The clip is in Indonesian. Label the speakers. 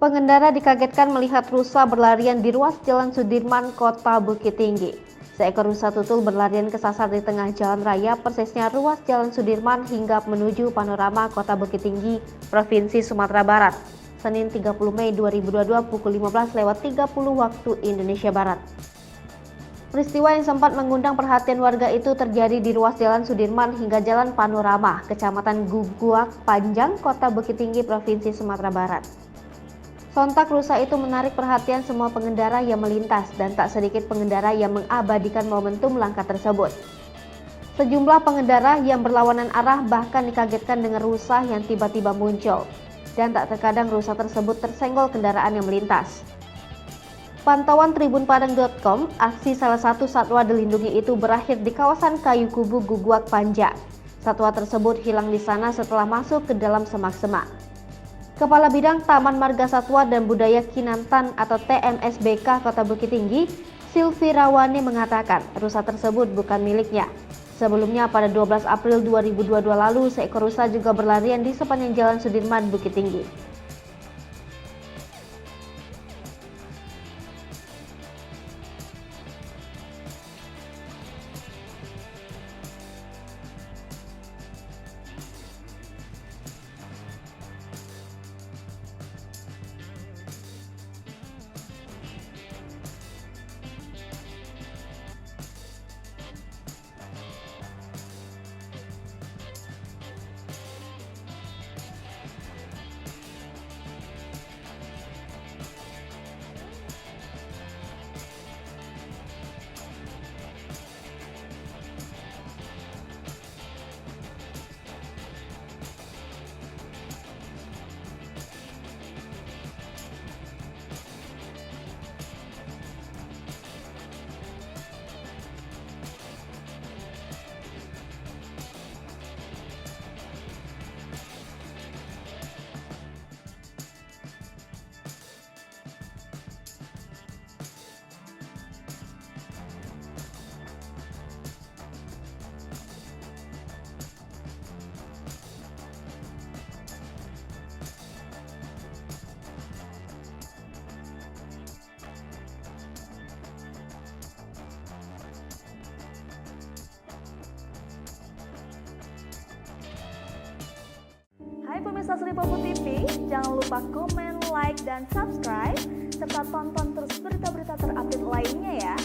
Speaker 1: Pengendara dikagetkan melihat rusa berlarian di ruas Jalan Sudirman, Kota Bukit Tinggi. Seekor rusa tutul berlarian kesasar di tengah jalan raya, persisnya ruas Jalan Sudirman hingga menuju panorama Kota Bukit Tinggi, Provinsi Sumatera Barat. Senin 30 Mei 2022 pukul 15.30 waktu Indonesia Barat. Peristiwa yang sempat mengundang perhatian warga itu terjadi di ruas Jalan Sudirman hingga Jalan Panorama, Kecamatan Guguak Panjang, Kota Bukit Tinggi, Provinsi Sumatera Barat. Sontak rusa itu menarik perhatian semua pengendara yang melintas dan tak sedikit pengendara yang mengabadikan momentum langkah tersebut. Sejumlah pengendara yang berlawanan arah bahkan dikagetkan dengan rusa yang tiba-tiba muncul, dan tak terkadang rusa tersebut tersenggol kendaraan yang melintas. Pantauan tribunpadang.com, aksi salah satu satwa dilindungi itu berakhir di kawasan Kayu Kubu Guguak Panjang. Satwa tersebut hilang di sana setelah masuk ke dalam semak-semak. Kepala Bidang Taman Marga Satwa dan Budaya Kinantan atau TMSBK Kota Bukit Tinggi, Silvi Rawani mengatakan rusa tersebut bukan miliknya. Sebelumnya pada 12 April 2022 lalu, seekor rusa juga berlarian di sepanjang Jalan Sudirman, Bukit Tinggi.
Speaker 2: Hai pemirsa Sri Popo TV, jangan lupa komen, like, dan subscribe, serta tonton terus berita-berita terupdate lainnya ya.